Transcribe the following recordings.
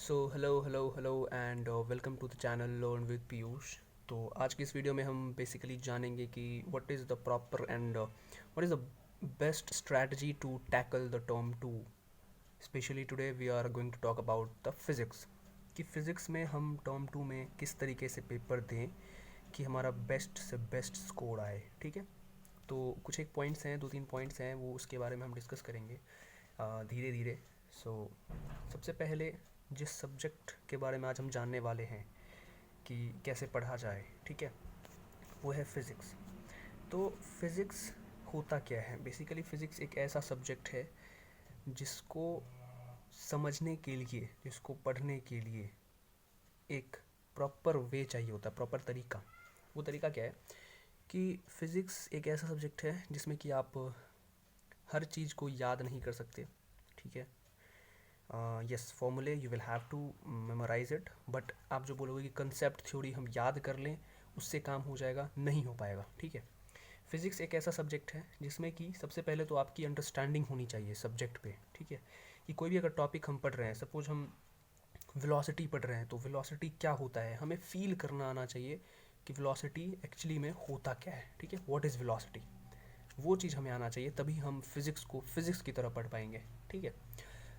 So hello and welcome to the channel learn with Piyush. तो आज की इस वीडियो में हम बेसिकली जानेंगे कि what is the proper and what is the best strategy to tackle the term two. Specially today we are going to talk about the physics कि physics में हम टर्म टू में किस तरीके से पेपर दें कि हमारा बेस्ट से बेस्ट स्कोर आए। ठीक है, तो कुछ एक पॉइंट्स हैं, दो तीन पॉइंट्स हैं, वो उसके बारे में हम डिस्कस करेंगे धीरे धीरे। सो सबसे पहले जिस सब्जेक्ट के बारे में आज हम जानने वाले हैं कि कैसे पढ़ा जाए, ठीक है, वो है फ़िज़िक्स। तो फ़िज़िक्स होता क्या है? बेसिकली फ़िज़िक्स एक ऐसा सब्जेक्ट है जिसको समझने के लिए, जिसको पढ़ने के लिए एक प्रॉपर वे चाहिए होता है, प्रॉपर तरीका। वो तरीका क्या है कि फ़िज़िक्स एक ऐसा सब्जेक्ट है जिसमें कि आप हर चीज़ को याद नहीं कर सकते, ठीक है। यस, फॉर्मूले you will have to memorise it, but आप जो बोलोगे कि कंसेप्ट थ्योरी हम याद कर लें उससे काम हो जाएगा, नहीं हो पाएगा, ठीक है। फिज़िक्स एक ऐसा सब्जेक्ट है जिसमें कि सबसे पहले तो आपकी अंडरस्टैंडिंग होनी चाहिए सब्जेक्ट पे, ठीक है। कि कोई भी अगर टॉपिक हम पढ़ रहे हैं, सपोज हम वेलोसिटी पढ़ रहे हैं, तो वेलोसिटी क्या होता है हमें फील करना आना चाहिए कि वेलोसिटी एक्चुअली में होता क्या है, ठीक है। व्हाट इज़ वेलोसिटी, वो चीज़ हमें आना चाहिए, तभी हम फिज़िक्स को फिज़िक्स की तरह पढ़ पाएंगे, ठीक है।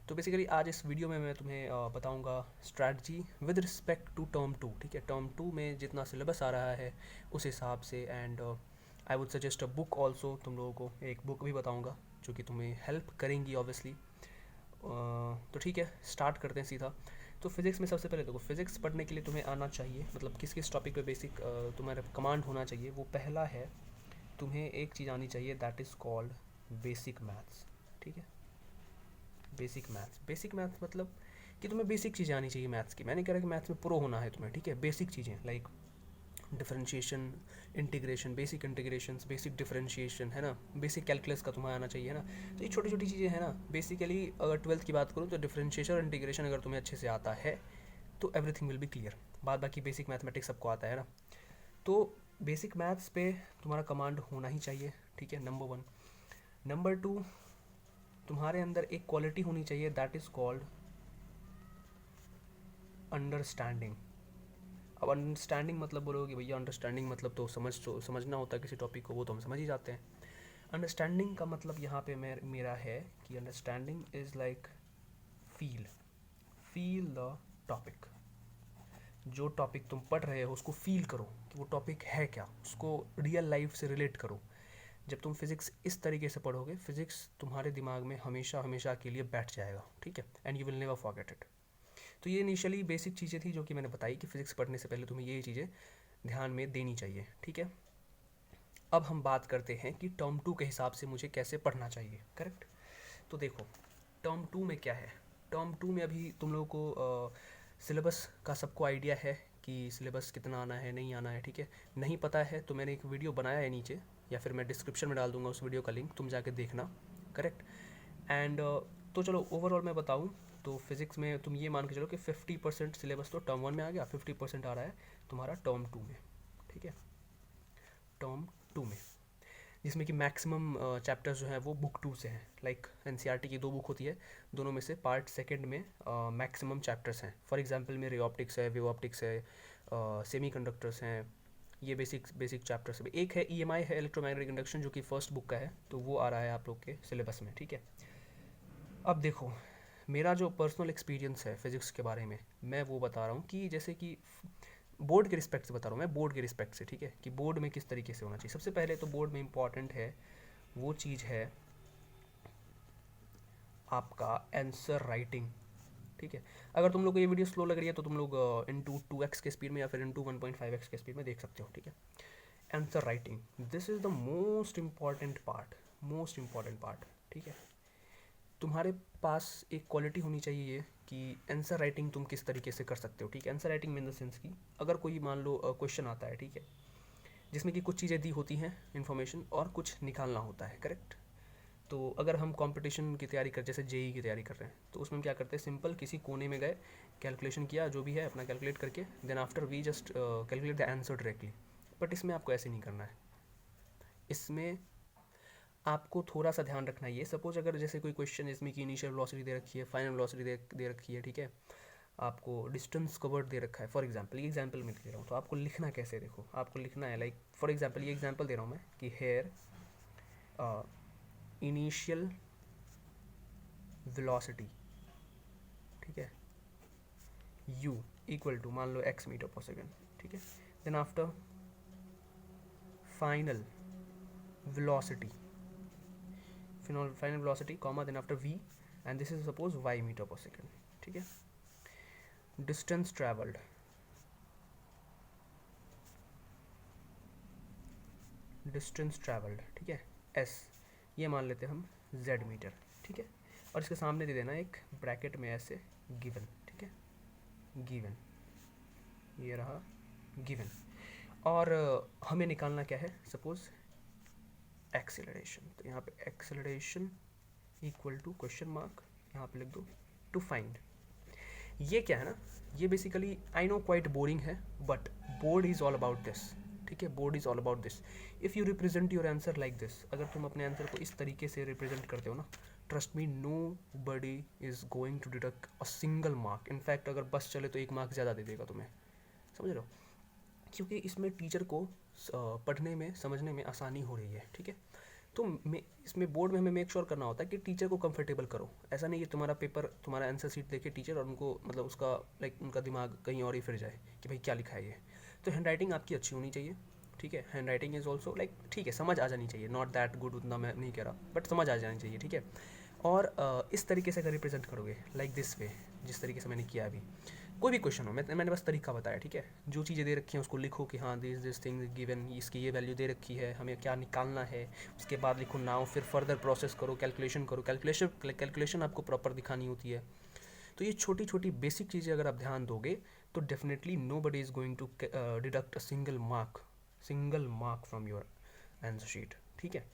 तो बेसिकली आज इस वीडियो में मैं तुम्हें बताऊंगा strategy with respect to term two, ठीक है। टर्म टू में जितना सिलेबस आ रहा है उस हिसाब से, and I would suggest a book also. तुम लोगों को एक बुक भी बताऊंगा जो कि तुम्हें हेल्प करेंगी ऑब्वियसली। तो ठीक है, स्टार्ट करते हैं सीधा। तो फिज़िक्स में सबसे पहले देखो, फिज़िक्स पढ़ने के लिए तुम्हें आना चाहिए, मतलब किस किस टॉपिक पे बेसिक तुम्हारा कमांड होना चाहिए। वो पहला है, तुम्हें एक चीज़ आनी चाहिए, that is called basic maths, ठीक है। बेसिक मैथ्स मतलब कि तुम्हें बेसिक चीज़ें आनी चाहिए मैथ्स की। मैं नहीं कह रहा कि मैथ्स में प्रो होना है तुम्हें, ठीक है। बेसिक चीज़ें like differentiation, integration, basic integrations, basic differentiation, है ना। बेसिक कैलकुलस का तुम्हें आना चाहिए, है ना। तो ये छोटी छोटी चीज़ें हैं ना। बेसिकली अगर ट्वेल्थ की बात करूँ तो डिफरेंशिएशन और इंटीग्रेशन अगर तुम्हें अच्छे से आता है तो एवरीथिंग विल बी क्लियर। बाद बाकी बेसिक मैथमेटिक्स सबको आता है ना। तो बेसिक मैथ्स पे तुम्हारा कमांड होना ही चाहिए, ठीक है, नंबर वन। नंबर टू, तुम्हारे अंदर एक क्वालिटी होनी चाहिए, दैट इज़ कॉल्ड अंडरस्टैंडिंग। अब अंडरस्टैंडिंग मतलब बोलोगे भैया अंडरस्टैंडिंग मतलब तो समझना होता है किसी टॉपिक को, वो तो हम समझ ही जाते हैं। अंडरस्टैंडिंग का मतलब यहाँ पे मेरा है कि understanding is like feel feel the topic. जो टॉपिक तुम पढ़ रहे हो उसको फील करो कि वो टॉपिक है क्या, उसको रियल लाइफ से रिलेट करो। जब तुम फिज़िक्स इस तरीके से पढ़ोगे, फिज़िक्स तुम्हारे दिमाग में हमेशा हमेशा के लिए बैठ जाएगा, ठीक है, and you will never forget it. तो ये इनिशियली बेसिक चीज़ें थी जो कि मैंने बताई कि फ़िज़िक्स पढ़ने से पहले तुम्हें ये चीज़ें ध्यान में देनी चाहिए, ठीक है। अब हम बात करते हैं कि टर्म टू के हिसाब से मुझे कैसे पढ़ना चाहिए, करेक्ट। तो देखो, टर्म टू में क्या है। टर्म टू में अभी तुम लोगों को सिलेबस का सबको आइडिया है कि सिलेबस कितना आना है, नहीं आना है, ठीक है। नहीं पता है तो मैंने एक वीडियो बनाया है नीचे, या फिर मैं डिस्क्रिप्शन में डाल दूंगा उस वीडियो का लिंक, तुम जाके देखना, करेक्ट। एंड तो चलो ओवरऑल मैं बताऊँ तो फिज़िक्स में तुम ये मान के चलो कि 50% सिलेबस तो टर्म वन में आ गया, 50% आ रहा है तुम्हारा टर्म टू में, ठीक है। टर्म टू में जिसमें कि मैक्सिमम चैप्टर्स जो हैं वो बुक टू से हैं। लाइक एनसीईआरटी की दो बुक होती है, दोनों में से पार्ट सेकंड में मैक्सिमम चैप्टर्स हैं। फॉर एग्जांपल में रे ऑप्टिक्स है, वेव ऑप्टिक्स है, सेमी कंडक्टर्स हैं, ये बेसिक बेसिक चैप्टर्स है। एक है ईएमआई है, इलेक्ट्रोमैग्नेटिक इंडक्शन, जो कि फर्स्ट बुक का है, तो वो आ रहा है आप लोग के सिलेबस में, ठीक है। अब देखो, मेरा जो पर्सनल एक्सपीरियंस है फिज़िक्स के बारे में, मैं वो बता रहा हूँ कि जैसे कि बोर्ड के रिस्पेक्ट से बता रहा हूँ मैं, बोर्ड के रिस्पेक्ट से, ठीक है, कि बोर्ड में किस तरीके से होना चाहिए। सबसे पहले तो बोर्ड में इम्पॉर्टेंट है, वो चीज़ है आपका आंसर राइटिंग, ठीक है। अगर तुम लोग को ये वीडियो स्लो लग रही है तो तुम लोग इंटू 2x के स्पीड में या फिर इंटू 1.5x के स्पीड में देख सकते हो, ठीक है। Answer writing, this is the most important part, ठीक है। तुम्हारे पास एक क्वालिटी होनी चाहिए ये कि आंसर राइटिंग तुम किस तरीके से कर सकते हो, ठीक है। Answer writing in the sense कि अगर कोई मान लो क्वेश्चन आता है, ठीक है, जिसमें कि कुछ चीज़ें दी होती हैं इन्फॉर्मेशन और कुछ निकालना होता है, करेक्ट। तो अगर हम कंपटीशन की तैयारी कर, जैसे जेई की तैयारी कर रहे हैं, तो उसमें हम क्या करते हैं, सिंपल किसी कोने में गए, कैलकुलेशन किया जो भी है अपना कैलकुलेट करके, then after we just calculate the answer directly. But इसमें आपको ऐसे नहीं करना है। इसमें आपको थोड़ा सा ध्यान रखना है। ये सपोज अगर जैसे कोई क्वेश्चन जिसमें कि इनिशियल वेलोसिटी दे रखी है, फाइनल वेलोसिटी दे रखी है, ठीक है, आपको डिस्टेंस कवर्ड दे रखा है, फॉर एग्जांपल ये एग्जांपल मैं दे रहा हूँ, तो आपको लिखना कैसे है, देखो आपको लिखना है लाइक फॉर एग्जांपल ये एग्जांपल दे रहा हूँ मैं कि हेयर इनिशियल वेलोसिटी, ठीक है, u इक्वल टू मान लो x मीटर पर सेकेंड, ठीक है, then after final velocity, final velocity comma then after v and this is suppose y metre पर सेकेंड, ठीक है, डिस्टेंस ट्रैवल्ड, ठीक है, s ये मान लेते हैं हम z मीटर, ठीक है, और इसके सामने दे देना एक ब्रैकेट में ऐसे गिवन, ठीक है, गिवन, ये रहा गिवन, और हमें निकालना क्या है, सपोज एक्सेलरेशन, तो यहाँ पे acceleration equal to question mark, यहाँ पे लिख दो टू फाइंड। ये क्या है ना, ये basically I know quite boring है but board is all about this, ठीक है, board is all about this. If you represent your answer like this, अगर तुम अपने आंसर को इस तरीके से रिप्रेजेंट करते हो ना, trust me nobody is going to deduct a single mark, in fact अगर बस चले तो एक मार्क ज़्यादा दे देगा तुम्हें, समझ रहे हो, क्योंकि इसमें टीचर को पढ़ने में समझने में आसानी हो रही है, ठीक है। तो इसमें बोर्ड में हमें मेक श्योर करना होता है कि टीचर को कंफर्टेबल करो, ऐसा नहीं है तुम्हारा पेपर, तुम्हारा आंसर शीट देखे टीचर और उनको मतलब उसका लाइक उनका दिमाग कहीं और ही फिर जाए कि भाई क्या लिखा है ये। तो हैंड राइटिंग आपकी अच्छी होनी चाहिए, ठीक है, hand writing is also like ठीक है, समझ आ जानी चाहिए, नॉट दैट गुड उतना मैं नहीं कह रहा, बट समझ आ जानी चाहिए, ठीक है। और इस तरीके से अगर रिप्रेजेंट करोगे लाइक दिस वे, जिस तरीके से मैंने किया अभी, कोई भी क्वेश्चन हो, मैंने बस तरीका बताया, ठीक है, जो चीज़ें दे रखी हैं उसको लिखो कि हाँ दिस थिंग गिवन, इसकी ये वैल्यू दे रखी है, हमें क्या निकालना है, उसके बाद लिखो नाउ, फिर फर्दर प्रोसेस करो, कैलकुलेशन करो, कैलकुलेशन आपको प्रॉपर दिखानी होती है। तो ये छोटी छोटी बेसिक चीज़ें अगर आप ध्यान दोगे तो definitely nobody is going to deduct a single mark from your answer sheet, ठीक है।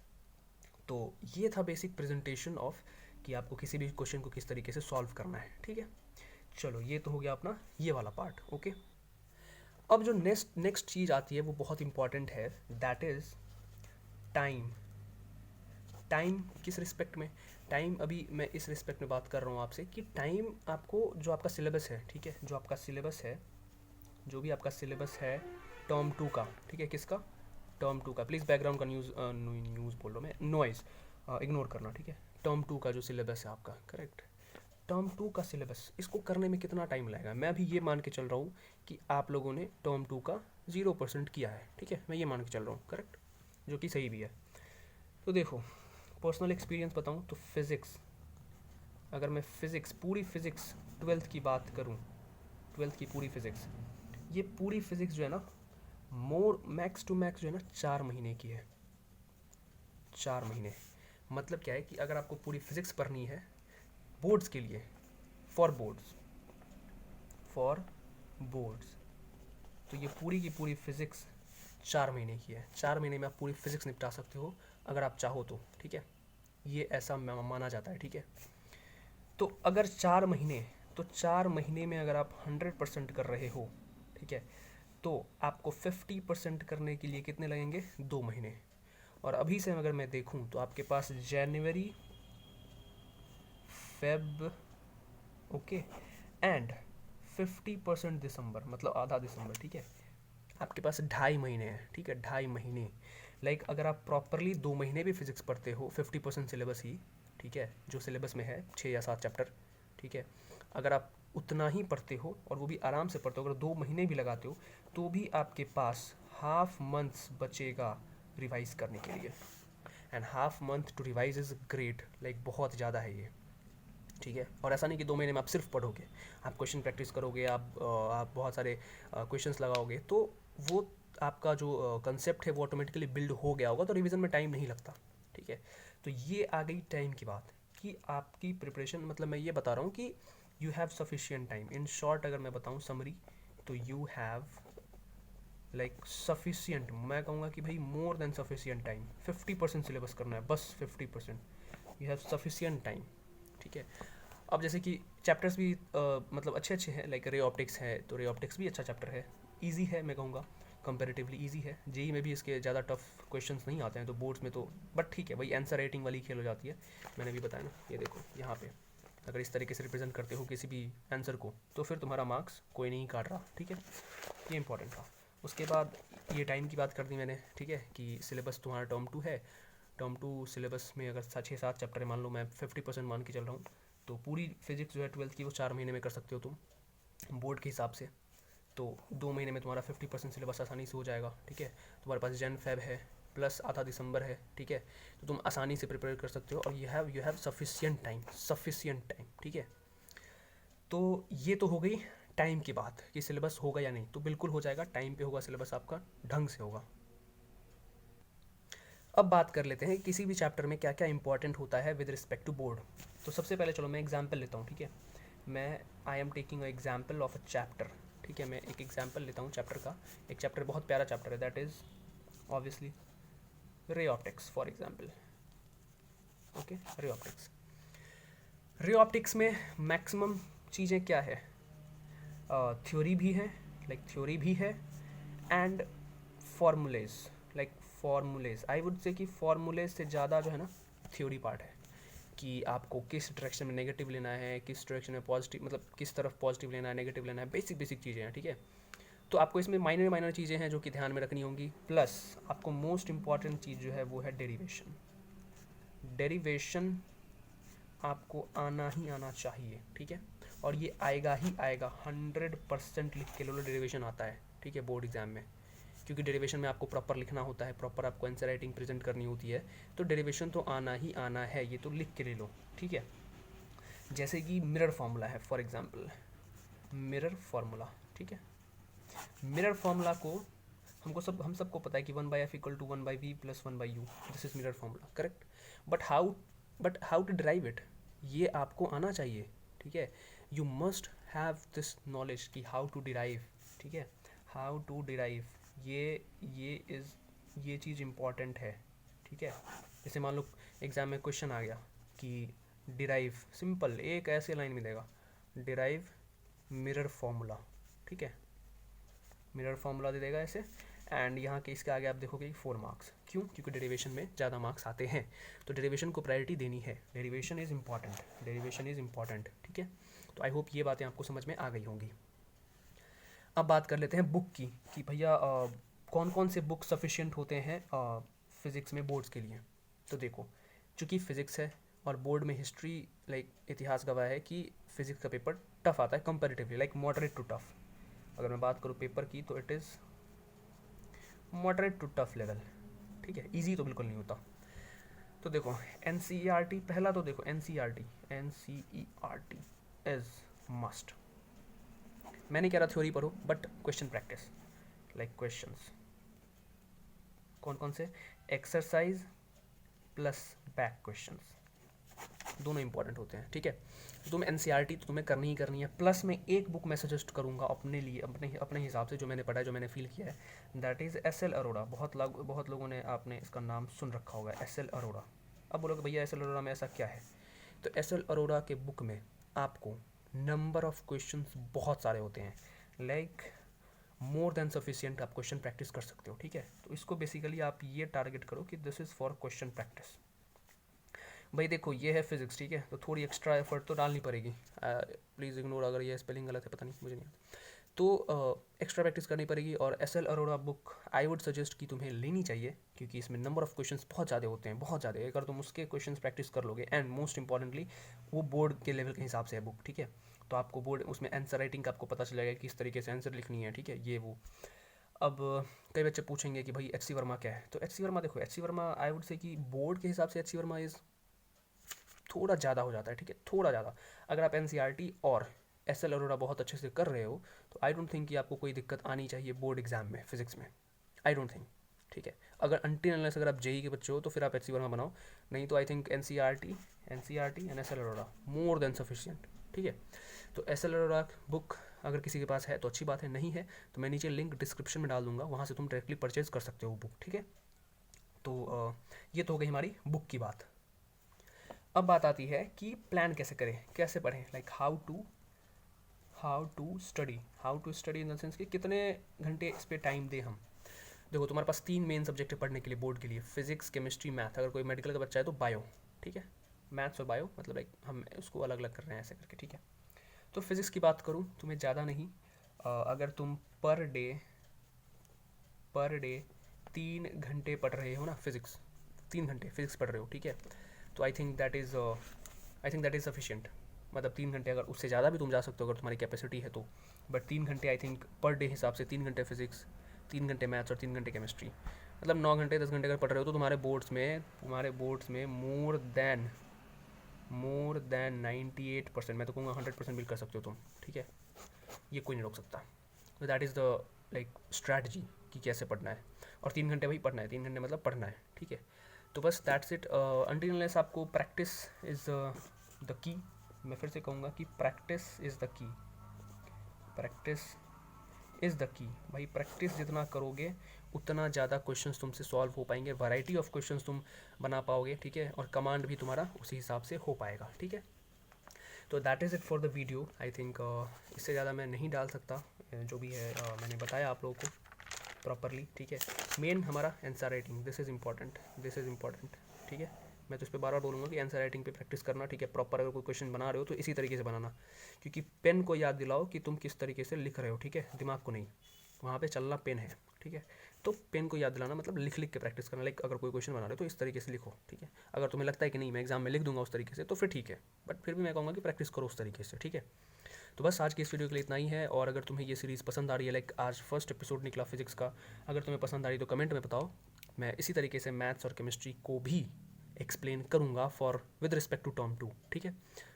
तो ये था बेसिक प्रेजेंटेशन ऑफ कि आपको किसी भी क्वेश्चन को किस तरीके से सॉल्व करना है, ठीक है। चलो ये तो हो गया अपना ये वाला पार्ट, ओके। अब जो नेक्स्ट चीज़ आती है वो बहुत इंपॉर्टेंट है, दैट इज़ टाइम। टाइम किस रिस्पेक्ट में, टाइम अभी मैं इस रिस्पेक्ट में बात कर रहा हूँ आपसे कि टाइम आपको जो आपका सिलेबस है, ठीक है, जो आपका सिलेबस है, जो भी आपका सिलेबस है टर्म 2 का, ठीक है, किसका, टर्म 2 का, प्लीज़ बैकग्राउंड का न्यूज़ बोल रहा हूँ मैं, नॉइज़ इग्नोर करना, ठीक है। टर्म 2 का जो सिलेबस है आपका, करेक्ट, टर्म 2 का सिलेबस, इसको करने में कितना टाइम लगेगा, मैं अभी ये मान के चल रहा हूँ कि आप लोगों ने टर्म 2 का 0% किया है, ठीक है, मैं ये मान के चल रहा हूँ, करेक्ट, जो कि सही भी है। तो देखो पर्सनल एक्सपीरियंस बताऊँ तो फिज़िक्स, अगर मैं फिज़िक्स पूरी फिज़िक्स 12th की बात करूँ, 12th की पूरी फिज़िक्स, ये पूरी फिज़िक्स जो है ना मैक्स टू मैक्स जो है ना 4 महीने की है, 4 महीने। मतलब क्या है कि अगर आपको पूरी फिज़िक्स पढ़नी है बोर्ड्स के लिए, फॉर बोर्ड्स, तो ये पूरी की पूरी फिज़िक्स 4 महीने की है, 4 महीने में आप पूरी फिज़िक्स निपटा सकते हो अगर आप चाहो तो, ठीक है, ये ऐसा माना जाता है, ठीक है। तो अगर 4 महीने, तो 4 महीने में अगर आप 100% कर रहे हो, ठीक है, तो आपको 50% करने के लिए कितने लगेंगे, 2 महीने। और अभी से अगर मैं देखूं तो आपके पास जनवरी, फेब, ओके, एंड 50% दिसंबर, मतलब आधा दिसंबर, ठीक है, आपके पास 2.5 महीने हैं, ठीक है, 2.5 महीने। लाइक अगर आप प्रॉपरली 2 महीने भी फिजिक्स पढ़ते हो, 50% सिलेबस ही, ठीक है, जो सिलेबस में है 6 या 7 चैप्टर, ठीक है, अगर आप उतना ही पढ़ते हो और वो भी आराम से पढ़ते हो, अगर 2 महीने भी लगाते हो तो भी आपके पास हाफ मंथ्स बचेगा रिवाइज करने के लिए, and half month to revise is great, like बहुत ज़्यादा है ये, ठीक है। और ऐसा नहीं कि 2 महीने में आप सिर्फ पढ़ोगे, आप क्वेश्चन प्रैक्टिस करोगे, आप बहुत सारे क्वेश्चंस लगाओगे, तो वो आपका जो कंसेप्ट है वो ऑटोमेटिकली बिल्ड हो गया होगा, तो रिवीजन में टाइम नहीं लगता, ठीक है। तो ये आ गई टाइम की बात कि आपकी प्रिपरेशन, मतलब मैं ये बता रहा हूँ कि you have sufficient time, in short अगर मैं बताऊँ समरी, तो यू हैव लाइक सफिशिएंट, मैं कहूँगा कि भाई more than sufficient time, 50% syllabus करना है बस, 50%, यू हैव सफिशिएंट टाइम, ठीक है। अब जैसे कि चैप्टर्स भी मतलब अच्छे अच्छे हैं, लाइक रे ऑप्टिक्स है, तो रे ऑप्टिक्स भी अच्छा चैप्टर है, इजी है, मैं कहूँगा कंपैरेटिवली इजी है, जेई में भी इसके ज़्यादा टफ क्वेश्चंस नहीं आते हैं, तो बोर्ड्स में तो बट ठीक है, वही आंसर राइटिंग वाली खेल हो जाती है, मैंने भी बताया ना, ये देखो यहाँ पे अगर इस तरीके से रिप्रेजेंट करते हो किसी भी आंसर को तो फिर तुम्हारा मार्क्स कोई नहीं काट रहा, ठीक है। ये इंपॉर्टेंट था। उसके बाद ये टाइम की बात कर दी मैंने, ठीक है, कि सिलेबस तुम्हारा टर्म 2 है। टर्म 2 सिलेबस में अगर 6-7 चैप्टर है, मान लो मैं 50% मान के चल रहा हूँ, तो पूरी फिजिक्स जो है 12th की वो 4 महीने में कर सकते हो तुम बोर्ड के हिसाब से। तो 2 महीने में तुम्हारा 50% सिलेबस आसानी से हो जाएगा, ठीक है। तुम्हारे पास जन फेब है प्लस आधा दिसंबर है, ठीक है, तो तुम आसानी से प्रिपेयर कर सकते हो और यू हैव सफिशिएंट टाइम, ठीक है। तो ये तो हो गई टाइम की बात कि सिलेबस होगा या नहीं, तो बिल्कुल हो जाएगा, टाइम पे होगा सिलेबस आपका, ढंग से होगा। अब बात कर लेते हैं किसी भी चैप्टर में क्या क्या इंपॉर्टेंट होता है विद रिस्पेक्ट टू बोर्ड। तो सबसे पहले चलो मैं एग्जाम्पल लेता हूँ, ठीक है। मैं I am taking a example of a chapter, ठीक है। मैं एक एग्जाम्पल लेता हूँ चैप्टर का। एक चैप्टर बहुत प्यारा चैप्टर है, that is obviously ray optics for example. Okay, ray optics. Ray optics में मैक्सिमम चीज़ें क्या है, थ्योरी भी है, थ्योरी भी है, and formulas, formulas I would say कि फॉर्मूलेज से ज़्यादा जो है ना थ्योरी पार्ट है, कि आपको किस डायरेक्शन में नेगेटिव लेना है, किस डायरेक्शन में पॉजिटिव, मतलब किस तरफ पॉजिटिव लेना है, नेगेटिव लेना है, बेसिक चीज़ें हैं, ठीक है। तो आपको इसमें माइनर चीज़ें हैं जो कि ध्यान में रखनी होंगी, प्लस आपको मोस्ट इंपॉर्टेंट चीज़ जो है वो है डेरिवेशन। डेरिवेशन आपको आना ही आना चाहिए, ठीक है, और ये आएगा ही आएगा, 100% लिख के लो, डेरिवेशन आता है, ठीक है, बोर्ड एग्जाम में। क्योंकि डेरिवेशन में आपको प्रॉपर लिखना होता है, प्रॉपर आपको आंसर राइटिंग प्रेजेंट करनी होती है, तो डेरिवेशन तो आना ही आना है, ये तो लिख के ले लो, ठीक है। जैसे कि मिरर फार्मूला है फॉर एग्जांपल, मिरर फार्मूला, ठीक है। मिरर फार्मूला को हम सबको पता है कि 1/f=1/v + 1/u, this is mirror formula, correct. But how to derive it, ये आपको आना चाहिए, ठीक है। You must have this knowledge कि हाउ टू डिराइव, ठीक है, हाउ टू डिराइव, ये चीज़ इम्पॉर्टेंट है, ठीक है। जैसे मान लो एग्जाम में क्वेश्चन आ गया कि डिराइव, सिंपल एक ऐसे लाइन में देगा, डिराइव मिरर फार्मूला, ठीक है, मिरर फार्मूला दे देगा ऐसे, एंड यहाँ के इसके आगे आप देखोगे 4 मार्क्स। क्यों? क्योंकि डेरिवेशन में ज़्यादा मार्क्स आते हैं, तो डेरिवेशन को प्रायोरिटी देनी है, डेरिवेशन इज़ इम्पॉर्टेंट, ठीक है। तो आई होप ये बातें आपको समझ में आ गई होंगी। अब बात कर लेते हैं बुक की, कि भैया कौन कौन से बुक सफिशिएंट होते हैं फिज़िक्स में बोर्ड्स के लिए। तो देखो, चूँकि फ़िज़िक्स है और बोर्ड में हिस्ट्री, इतिहास गवाह है कि फ़िज़िक्स का पेपर टफ आता है कंपैरेटिवली, मॉडरेट टू टफ। अगर मैं बात करूँ पेपर की तो it is moderate to tough level, ठीक है, इजी तो बिल्कुल नहीं होता। तो देखो एनसीईआरटी, पहला तो देखो एनसीईआरटी इज़ मस्ट। मैं नहीं कह रहा थ्योरी पढ़ो, बट क्वेश्चन प्रैक्टिस, क्वेश्चंस कौन कौन से, एक्सरसाइज प्लस बैक क्वेश्चंस, दोनों इंपॉर्टेंट होते हैं, ठीक है। तो तुम एनसीईआरटी तो तुम्हें करनी ही करनी है, प्लस में एक बुक मैं सजेस्ट करूंगा अपने लिए, अपने हिसाब से, जो मैंने पढ़ा है, जो मैंने फील किया है, दैट इज़ एस.एल. अरोड़ा। बहुत लोगों ने आपने इसका नाम सुन रखा होगा, एस.एल. अरोड़ा। अब बोलोगे भैया एस.एल. अरोड़ा में ऐसा क्या है, तो एस.एल. अरोड़ा के बुक में आपको नंबर ऑफ क्वेश्चंस बहुत सारे होते हैं, मोर देन सफिशिएंट, आप क्वेश्चन प्रैक्टिस कर सकते हो, ठीक है। तो इसको बेसिकली आप ये टारगेट करो कि this is for question practice. भाई देखो ये है फिजिक्स, ठीक है, तो थोड़ी एक्स्ट्रा एफर्ट तो डालनी पड़ेगी, प्लीज़ इग्नोर अगर ये स्पेलिंग गलत है, पता नहीं, मुझे नहीं आता, तो एक्स्ट्रा प्रैक्टिस करनी पड़ेगी। और SL. Arora book I would suggest कि तुम्हें लेनी चाहिए, क्योंकि इसमें नंबर ऑफ क्वेश्चंस बहुत ज़्यादा होते हैं, बहुत ज़्यादा। अगर तुम उसके क्वेश्चंस प्रैक्टिस कर लोगे, एंड मोस्ट इंपॉर्टेंटली वो बोर्ड के लेवल के हिसाब से है बुक, ठीक है, तो आपको बोर्ड उसमें आंसर राइटिंग का आपको पता चलेगा किस तरीके से आंसर लिखनी है, ठीक है, ये वो। अब कई बच्चे पूछेंगे कि भाई एच.सी. वर्मा क्या है, तो एच.सी. वर्मा देखो, एच.सी. वर्मा आई वुड से कि बोर्ड के हिसाब से एच.सी. वर्मा इज़ थोड़ा ज़्यादा हो जाता है, ठीक है, थोड़ा ज़्यादा। अगर आप एनसीईआरटी और एस.एल. अरोड़ा बहुत अच्छे से कर रहे हो, तो आई डोंट थिंक कि आपको कोई दिक्कत आनी चाहिए बोर्ड एग्जाम में फिजिक्स में, आई डोंट थिंक, ठीक है। अगर अगर आप जेई के बच्चे हो तो फिर आप एच.सी. वर्मा बनाओ, नहीं तो I think NCERT and SL. Arora more than sufficient, ठीक है। तो एस.एल. अरोड़ा बुक अगर किसी के पास है तो अच्छी बात है, नहीं है तो मैं नीचे लिंक डिस्क्रिप्शन में डाल दूंगा, वहाँ से तुम डायरेक्टली परचेज कर सकते हो बुक, ठीक है। तो ये तो हो गई हमारी बुक की बात। अब बात आती है कि प्लान कैसे करें, कैसे पढ़ें, how to study in the sense कि कितने घंटे इस पर टाइम दें हम। देखो तुम्हारे पास 3 मेन सब्जेक्ट है पढ़ने के लिए बोर्ड के लिए, फिजिक्स, केमिस्ट्री, मैथ। अगर कोई मेडिकल का बच्चा है तो बायो, ठीक है, मैथ्स और बायो मतलब लाइक हम उसको अलग अलग कर रहे हैं ऐसे करके, ठीक है। तो फिज़िक्स की बात करूँ, तुम्हें ज़्यादा नहीं, अगर तुम पर डे 3 घंटे पढ़ रहे हो ना फिज़िक्स, 3 घंटे फिज़िक्स पढ़ रहे हो, ठीक है, तो I think that is sufficient. मतलब 3 घंटे, अगर उससे ज़्यादा भी तुम जा सकते हो अगर तुम्हारी कैपेसिटी है तो, बट 3 घंटे आई थिंक पर डे हिसाब से, 3 घंटे फिज़िक्स, 3 घंटे मैथ्स और 3 घंटे केमिस्ट्री, मतलब 9 घंटे 10 घंटे अगर पढ़ रहे हो तो तुम्हारे बोर्ड्स में मोर देन 98%, मैं तो कहूँगा 100% बिल कर सकते हो तुम, ठीक है। ये कोई नहीं रोक सकता। तो दैट इज़ द लाइक स्ट्रैटी कि कैसे पढ़ना है, और 3 घंटे वही पढ़ना है, 3 घंटे मतलब पढ़ना है, ठीक है। तो बस दैट्स इट। अनटिल अनलेस आपको प्रैक्टिस इज़ द की, मैं फिर से कहूँगा कि practice is the key, practice is the key. भाई प्रैक्टिस जितना करोगे उतना ज़्यादा क्वेश्चंस तुमसे सॉल्व हो पाएंगे, वैरायटी ऑफ क्वेश्चंस तुम बना पाओगे, ठीक है, और कमांड भी तुम्हारा उसी हिसाब से हो पाएगा, ठीक है। तो that is it for the video. I think इससे ज़्यादा मैं नहीं डाल सकता, जो भी है मैंने बताया आप लोगों को प्रॉपरली, ठीक है। मेन हमारा answer writing, this is important, ठीक है। मैं तो इस पर बार बार बोलूँगा कि आंसर राइटिंग पे प्रैक्टिस करना, ठीक है। प्रॉपर अगर कोई क्वेश्चन बना रहे हो तो इसी तरीके से बनाना, क्योंकि पेन को याद दिलाओ कि तुम किस तरीके से लिख रहे हो, ठीक है, दिमाग को नहीं। वहाँ पे चलना पेन है, ठीक है। तो पेन को याद दिलाना मतलब लिख लिख के प्रैक्टिस करना, लाइक अगर कोई क्वेश्चन बना रहे हो तो इस तरीके से लिखो, ठीक है। अगर तुम्हें लगता है कि नहीं मैं एग्जाम में लिख दूंगा उस तरीके से तो फिर ठीक है, बट फिर भी मैं कहूँगा कि प्रैक्टिस करो उस तरीके से, ठीक है। तो बस आज की इस वीडियो के लिए इतना ही है, और अगर तुम्हें ये सीरीज़ पसंद आ रही है, लाइक आज फर्स्ट एपिसोड निकला फिजिक्स का, अगर तुम्हें पसंद आ रही है तो कमेंट में बताओ। मैं इसी तरीके से मैथ्स और केमिस्ट्री को भी एक्सप्लेन करूँगा for with respect to term 2, ठीक है।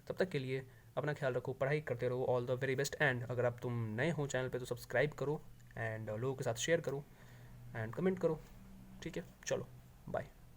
तब तक के लिए अपना ख्याल रखो, पढ़ाई करते रहो, all the very best. And अगर आप तुम नए हो चैनल पे तो सब्सक्राइब करो, एंड लोगों के साथ शेयर करो, एंड कमेंट करो, ठीक है। चलो बाय।